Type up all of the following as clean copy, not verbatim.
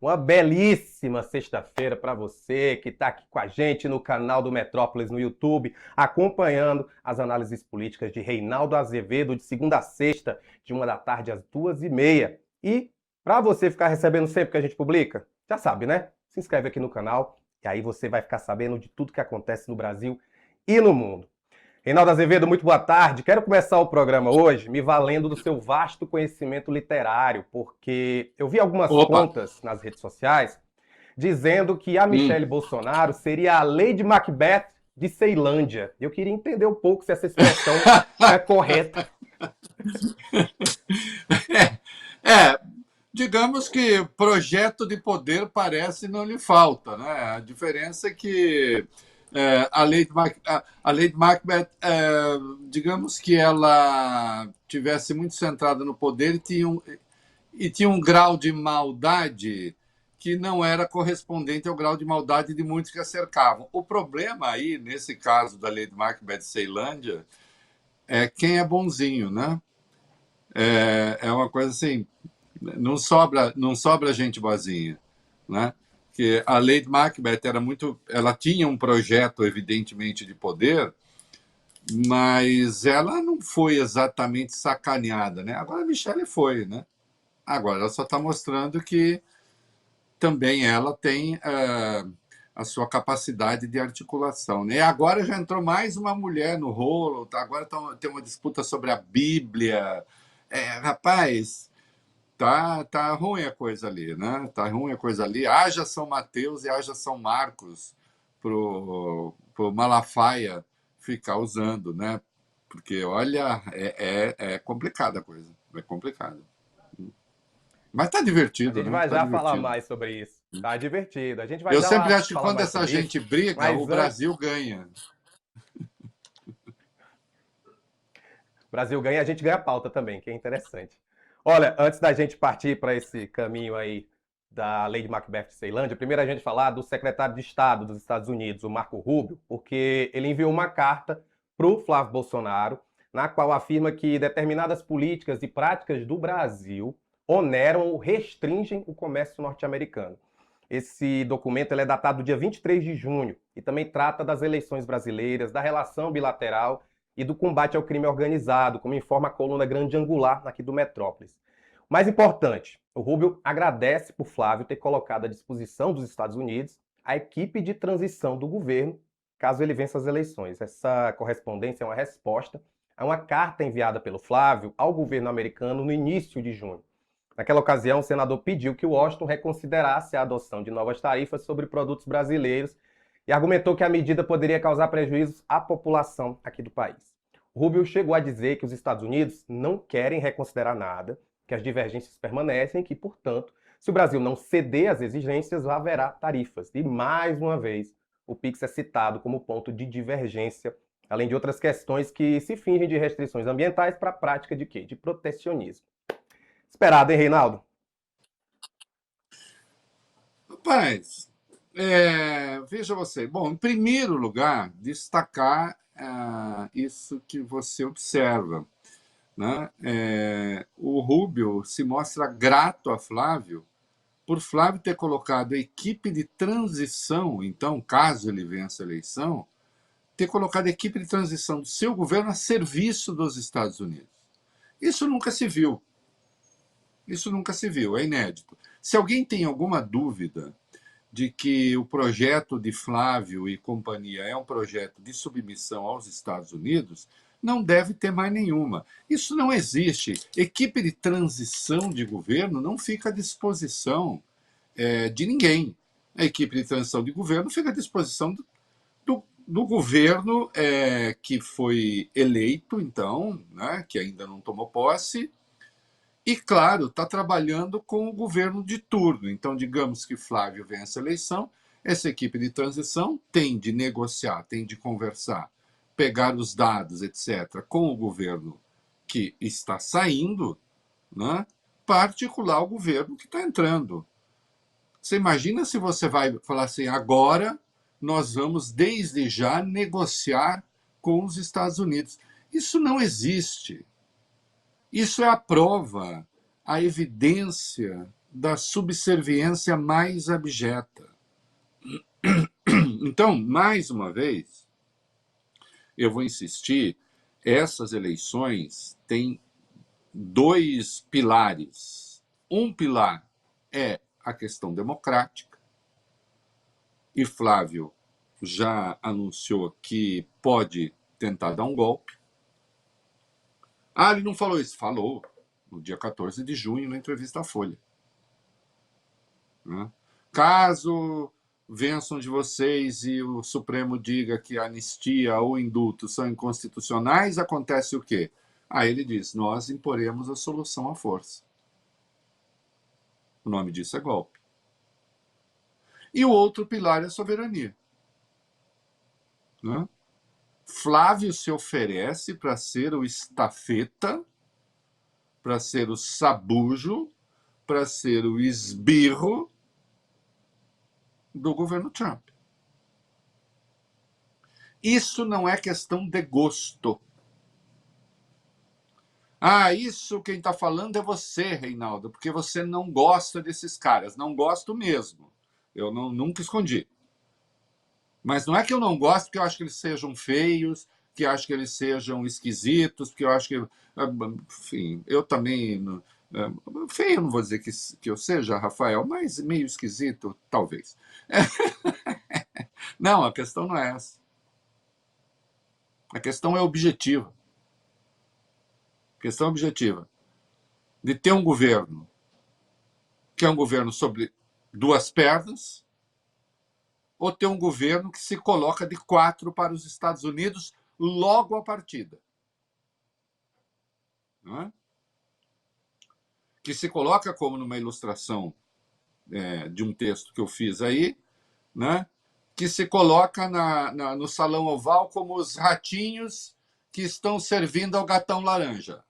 Uma belíssima sexta-feira para você que está aqui com a gente no canal do Metrópolis no YouTube, acompanhando as análises políticas de Reinaldo Azevedo de segunda a sexta, de 1 da tarde às 2h30. E para você ficar recebendo sempre que a gente publica, já sabe, né? Se inscreve aqui no canal e aí você vai ficar sabendo de tudo que acontece no Brasil e no mundo. Reinaldo Azevedo, muito boa tarde. Quero começar o programa hoje me valendo do seu vasto conhecimento literário, porque eu vi algumas Opa! contas nas redes sociais dizendo que a Hum. Michelle Bolsonaro seria a Lady Macbeth de Ceilândia. Eu queria entender um pouco se essa expressão é correta. É, digamos que projeto de poder parece não lhe falta, né? A diferença é que a Lady Macbeth, digamos que ela tivesse muito centrada no poder e tinha um grau de maldade que não era correspondente ao grau de maldade de muitos que a cercavam. O problema aí, nesse caso da Lady Macbeth de Ceilândia, é quem é bonzinho, né? É uma coisa assim, não sobra gente boazinha, né? Que a Lady Macbeth ela tinha um projeto evidentemente de poder, mas ela não foi exatamente sacaneada, né? Agora a Michelle foi, né? Agora ela só está mostrando que também ela tem a sua capacidade de articulação, né? E agora já entrou mais uma mulher no rolo, tá? Agora tem uma disputa sobre a Bíblia. Rapaz, tá ruim a coisa ali, né? Tá ruim a coisa ali. Haja São Mateus e haja São Marcos pro Malafaia ficar usando, né? Porque, olha, é complicada a coisa. É complicado. Mas tá A divertido, gente né? vai Tá já falar divertido. mais sobre isso. Tá divertido. A gente vai Eu já sempre lá acho que falar quando mais essa sobre isso. gente briga, o Mas antes, Brasil ganha. o Brasil ganha, a gente ganha pauta também, que é interessante. Olha, antes da gente partir para esse caminho aí da Lady Macbeth de Ceilândia, primeiro a gente falar do secretário de Estado dos Estados Unidos, o Marco Rubio, porque ele enviou uma carta para o Flávio Bolsonaro, na qual afirma que determinadas políticas e práticas do Brasil oneram ou restringem o comércio norte-americano. Esse documento ele é datado do dia 23 de junho e também trata das eleições brasileiras, da relação bilateral e do combate ao crime organizado, como informa a coluna Grande Angular aqui do Metrópolis. Mais importante, o Rubio agradece por Flávio ter colocado à disposição dos Estados Unidos a equipe de transição do governo, caso ele vença as eleições. Essa correspondência é uma resposta a uma carta enviada pelo Flávio ao governo americano no início de junho. Naquela ocasião, o senador pediu que Washington reconsiderasse a adoção de novas tarifas sobre produtos brasileiros e argumentou que a medida poderia causar prejuízos à população aqui do país. Rubio chegou a dizer que os Estados Unidos não querem reconsiderar nada, que as divergências permanecem e que, portanto, se o Brasil não ceder às exigências, haverá tarifas. E, mais uma vez, o PIX é citado como ponto de divergência, além de outras questões que se fingem de restrições ambientais para a prática de quê? De protecionismo. Esperado, hein, Reinaldo? Rapaz, veja você. Bom, em primeiro lugar, destacar isso que você observa, né? O Rubio se mostra grato a Flávio por Flávio ter colocado a equipe de transição, então, caso ele vença a eleição, ter colocado a equipe de transição do seu governo a serviço dos Estados Unidos. Isso nunca se viu. Isso nunca se viu, é inédito. Se alguém tem alguma dúvida de que o projeto de Flávio e companhia é um projeto de submissão aos Estados Unidos, não deve ter mais nenhuma. Isso não existe. Equipe de transição de governo não fica à disposição de ninguém. A equipe de transição de governo fica à disposição do governo que foi eleito, então, né, que ainda não tomou posse, e, claro, está trabalhando com o governo de turno. Então, digamos que Flávio vence a eleição, essa equipe de transição tem de negociar, tem de conversar, pegar os dados, etc., com o governo que está saindo, né, para articular o governo que está entrando. Você imagina se você vai falar assim, agora nós vamos, desde já, negociar com os Estados Unidos. Isso não existe. Isso é a prova, a evidência da subserviência mais abjeta. Então, mais uma vez, eu vou insistir, essas eleições têm dois pilares. Um pilar é a questão democrática, e Flávio já anunciou que pode tentar dar um golpe. Ah, ele não falou isso. Falou no dia 14 de junho, na entrevista à Folha. Caso vençam de vocês e o Supremo diga que a anistia ou indulto são inconstitucionais, acontece o quê? Aí ele diz, nós imporemos a solução à força. O nome disso é golpe. E o outro pilar é a soberania. Flávio se oferece para ser o estafeta, para ser o sabujo, para ser o esbirro do governo Trump. Isso não é questão de gosto. Ah, isso quem está falando é você, Reinaldo, porque você não gosta desses caras. Não gosto mesmo. Eu nunca escondi. Mas não é que eu não gosto porque eu acho que eles sejam feios, que eu acho que eles sejam esquisitos, porque eu acho que... Enfim, eu também... Feio eu não vou dizer que eu seja, Rafael, mas meio esquisito, talvez. Não, a questão não é essa. A questão é objetiva. A questão é objetiva. De ter um governo que é um governo sobre duas pernas, ou ter um governo que se coloca de quatro para os Estados Unidos logo à partida. Não é? Que se coloca como numa ilustração de um texto que eu fiz aí, né? Que se coloca no salão oval como os ratinhos que estão servindo ao gatão laranja.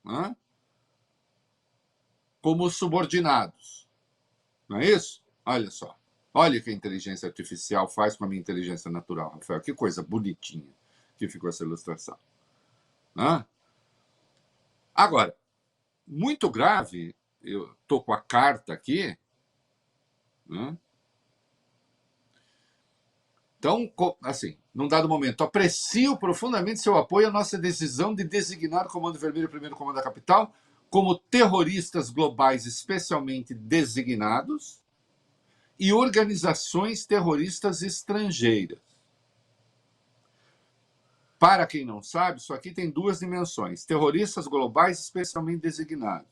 Né? Como os subordinados. Não é isso? Olha só. Olha o que a inteligência artificial faz com a minha inteligência natural, Rafael. Que coisa bonitinha que ficou essa ilustração. Né? Agora, muito grave, eu estou com a carta aqui, né? Então, assim, num dado momento, aprecio profundamente seu apoio à nossa decisão de designar o Comando Vermelho e o Primeiro Comando da Capital como terroristas globais especialmente designados e organizações terroristas estrangeiras. Para quem não sabe, isso aqui tem duas dimensões. Terroristas globais especialmente designados.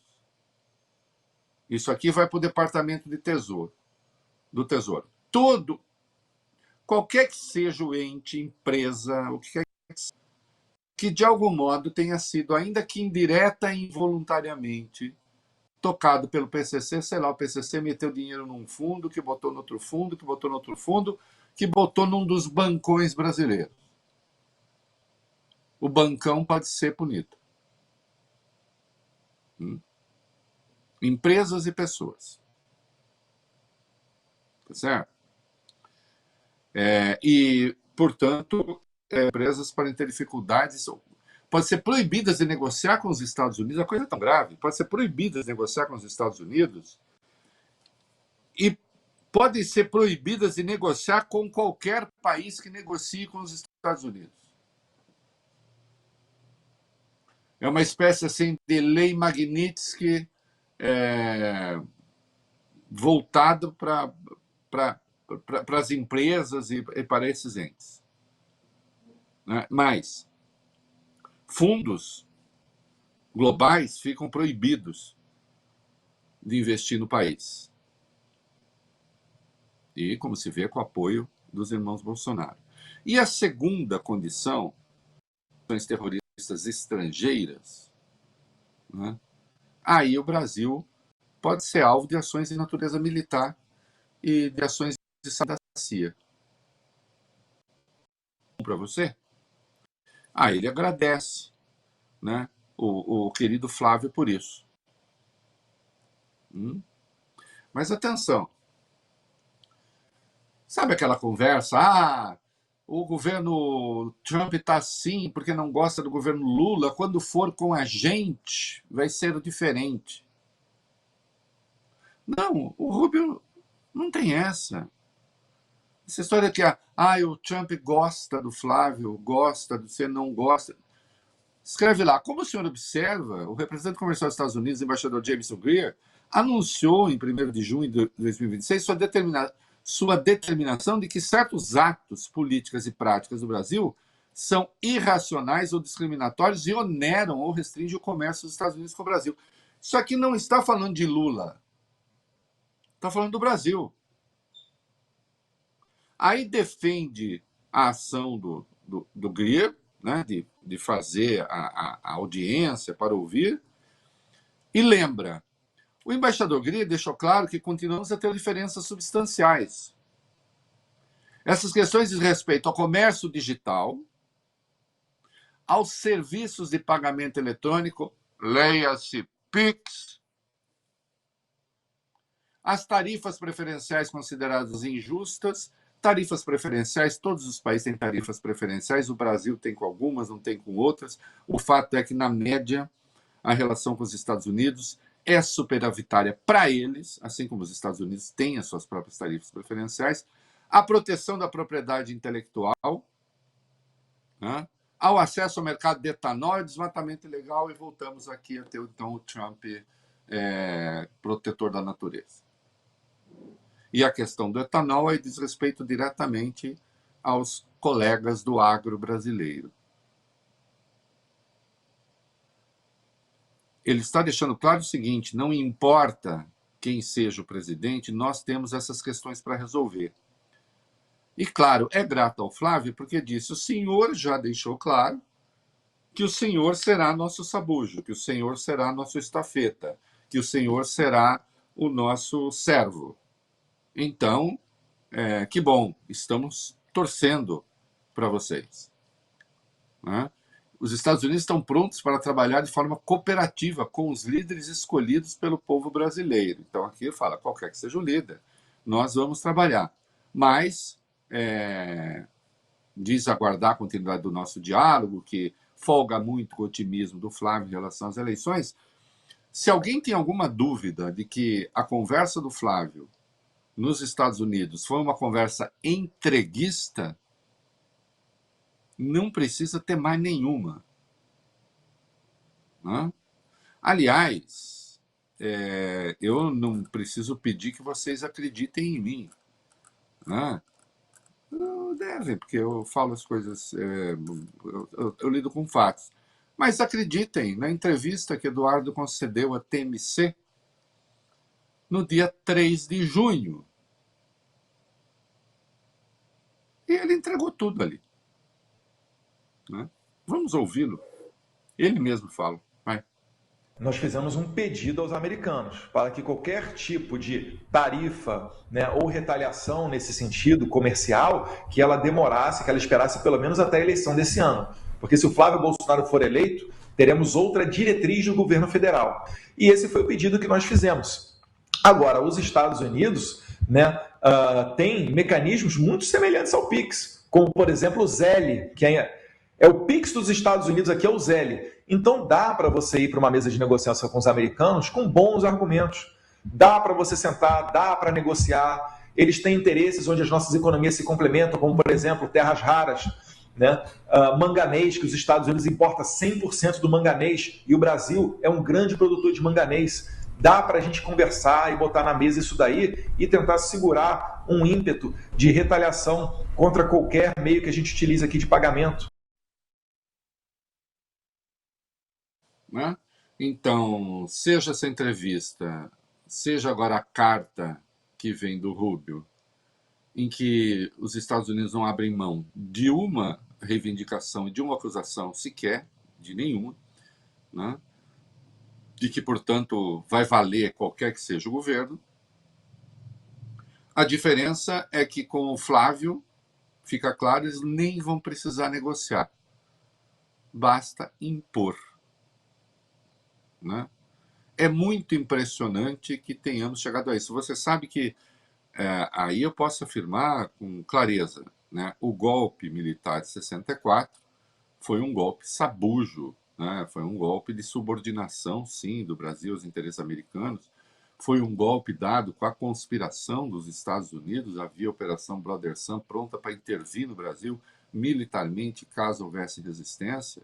Isso aqui vai para o Departamento do Tesouro. Qualquer que seja o ente, empresa, o que quer que de algum modo tenha sido, ainda que indireta e involuntariamente, tocado pelo PCC, sei lá, o PCC meteu dinheiro num fundo, que botou no outro fundo, que botou no outro fundo, que botou num dos bancões brasileiros. O bancão pode ser punido. Empresas e pessoas. Tá certo? E, portanto, empresas podem ter dificuldades, podem ser proibidas de negociar com os Estados Unidos, a coisa é tão grave, pode ser proibidas de negociar com os Estados Unidos e podem ser proibidas de negociar com qualquer país que negocie com os Estados Unidos. É uma espécie assim de lei Magnitsky voltado para as empresas e para esses entes. Né? Mas fundos globais ficam proibidos de investir no país. E, como se vê, com o apoio dos irmãos Bolsonaro. E a segunda condição, ações terroristas estrangeiras, né? Aí o Brasil pode ser alvo de ações de natureza militar e de ações de saúde da CIA. Para você? Aí ele agradece, né, o querido Flávio por isso. Mas atenção. Sabe aquela conversa? Ah, o governo Trump está assim porque não gosta do governo Lula. Quando for com a gente, vai ser diferente. Não, o Rubio não tem essa. Essa história que o Trump gosta do Flávio, gosta do você não gosta. Escreve lá, como o senhor observa, o representante comercial dos Estados Unidos, embaixador Jameson Greer, anunciou em 1º de junho de 2026 sua determinação de que certos atos, políticas e práticas do Brasil são irracionais ou discriminatórios e oneram ou restringem o comércio dos Estados Unidos com o Brasil. Isso aqui não está falando de Lula, está falando do Brasil. Aí defende a ação do Greer, né, de fazer a audiência para ouvir, e lembra, o embaixador Greer deixou claro que continuamos a ter diferenças substanciais. Essas questões dizem respeito ao comércio digital, aos serviços de pagamento eletrônico, leia-se PIX, as tarifas preferenciais consideradas injustas. Tarifas preferenciais, todos os países têm tarifas preferenciais, o Brasil tem com algumas, não tem com outras. O fato é que, na média, a relação com os Estados Unidos é superavitária para eles, assim como os Estados Unidos têm as suas próprias tarifas preferenciais. A proteção da propriedade intelectual, né? Ao acesso ao mercado de etanol e desmatamento ilegal, e voltamos aqui a ter, então, o Trump protetor da natureza. E a questão do etanol aí diz respeito diretamente aos colegas do agro brasileiro. Ele está deixando claro o seguinte: não importa quem seja o presidente, nós temos essas questões para resolver. E, claro, é grato ao Flávio porque disse: o senhor já deixou claro que o senhor será nosso sabujo, que o senhor será nosso estafeta, que o senhor será o nosso servo. Então, que bom, estamos torcendo para vocês. Né? Os Estados Unidos estão prontos para trabalhar de forma cooperativa com os líderes escolhidos pelo povo brasileiro. Então, aqui fala, qualquer que seja o líder, nós vamos trabalhar. Mas diz aguardar a continuidade do nosso diálogo, que folga muito com o otimismo do Flávio em relação às eleições. Se alguém tem alguma dúvida de que a conversa do Flávio nos Estados Unidos foi uma conversa entreguista, não precisa ter mais nenhuma. Né? Aliás, eu não preciso pedir que vocês acreditem em mim. Né? Não devem, porque eu falo as coisas, eu lido com fatos. Mas acreditem, na entrevista que Eduardo concedeu à TMC, no dia 3 de junho, e ele entregou tudo ali. Né? Vamos ouvi-lo. Ele mesmo fala. Vai. Nós fizemos um pedido aos americanos para que qualquer tipo de tarifa, né, ou retaliação nesse sentido comercial, que ela demorasse, que ela esperasse pelo menos até a eleição desse ano. Porque se o Flávio Bolsonaro for eleito, teremos outra diretriz do governo federal. E esse foi o pedido que nós fizemos. Agora, os Estados Unidos, né, têm mecanismos muito semelhantes ao PIX, como, por exemplo, o ZEL, que é o PIX dos Estados Unidos, aqui é o ZEL. Então dá para você ir para uma mesa de negociação com os americanos com bons argumentos. Dá para você sentar, dá para negociar. Eles têm interesses onde as nossas economias se complementam, como, por exemplo, terras raras, né? Manganês, que os Estados Unidos importam 100% do manganês, e o Brasil é um grande produtor de manganês. Dá para a gente conversar e botar na mesa isso daí e tentar segurar um ímpeto de retaliação contra qualquer meio que a gente utiliza aqui de pagamento. Né? Então, seja essa entrevista, seja agora a carta que vem do Rubio, em que os Estados Unidos não abrem mão de uma reivindicação e de uma acusação sequer, de nenhuma, né? De que, portanto, vai valer qualquer que seja o governo. A diferença é que com o Flávio, fica claro, eles nem vão precisar negociar. Basta impor. Né? É muito impressionante que tenhamos chegado a isso. Você sabe que aí eu posso afirmar com clareza, né? O golpe militar de 64 foi um golpe sabujo, né? Foi um golpe de subordinação, sim, do Brasil aos interesses americanos. foi um golpe dado com a conspiração dos Estados Unidos, havia a Operação Brother Sun pronta para intervir no Brasil militarmente, caso houvesse resistência,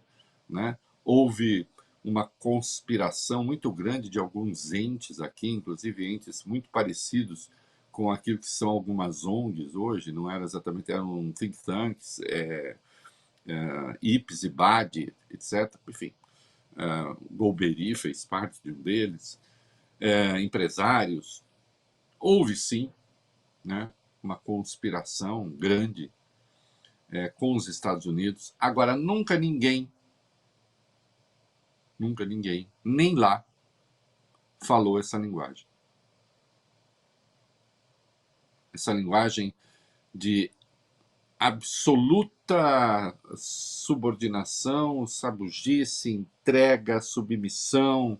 né? Houve uma conspiração muito grande de alguns entes aqui, inclusive entes muito parecidos com aquilo que são algumas ONGs hoje, não era exatamente, eram think tanks, IPES e BAD, etc. Enfim, Golbery fez parte de um deles, empresários. Houve sim, né, uma conspiração grande com os Estados Unidos. Agora, nunca ninguém, nem lá, falou essa linguagem. Essa linguagem de absoluta subordinação, sabugice, entrega, submissão,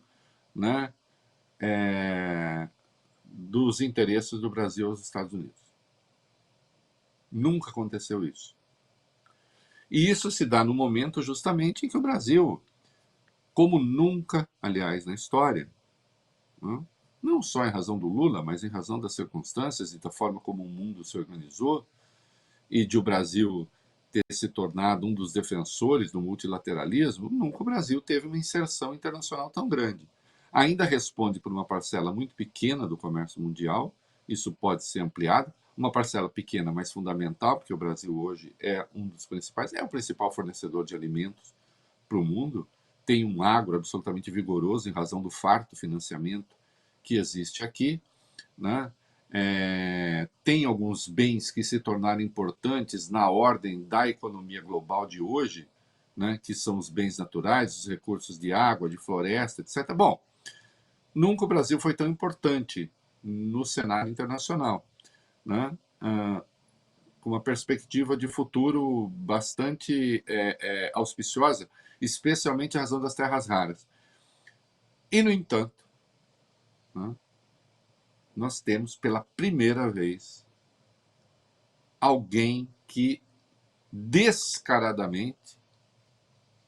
né, dos interesses do Brasil aos Estados Unidos. Nunca aconteceu isso. E isso se dá no momento justamente em que o Brasil, como nunca, aliás, na história, não só em razão do Lula, mas em razão das circunstâncias e da forma como o mundo se organizou, e de o Brasil ter se tornado um dos defensores do multilateralismo, nunca o Brasil teve uma inserção internacional tão grande. Ainda responde por uma parcela muito pequena do comércio mundial, isso pode ser ampliado, uma parcela pequena, mas fundamental, porque o Brasil hoje é um dos principais, é o principal fornecedor de alimentos para o mundo, tem um agro absolutamente vigoroso em razão do farto financiamento que existe aqui, né? Tem alguns bens que se tornaram importantes na ordem da economia global de hoje, né, que são os bens naturais, os recursos de água, de floresta, etc. Bom, nunca o Brasil foi tão importante no cenário internacional, né, com uma perspectiva de futuro bastante auspiciosa, especialmente em razão das terras raras. E, no entanto, né, nós temos pela primeira vez alguém que descaradamente,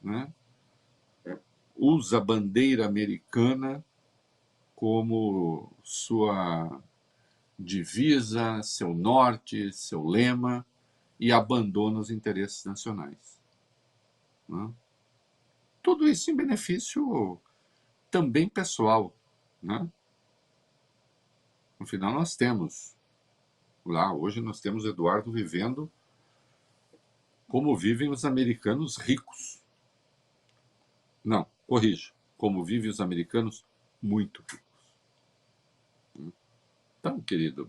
né, usa a bandeira americana como sua divisa, seu norte, seu lema, e abandona os interesses nacionais, né? Tudo isso em benefício também pessoal, né? No final nós temos lá, hoje nós temos Eduardo vivendo como vivem os americanos ricos. Não, corrijo, como vivem os americanos muito ricos. Então, querido,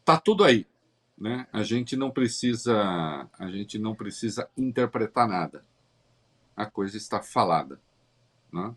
tá tudo aí, né? A gente não precisa interpretar nada. A coisa está falada, né?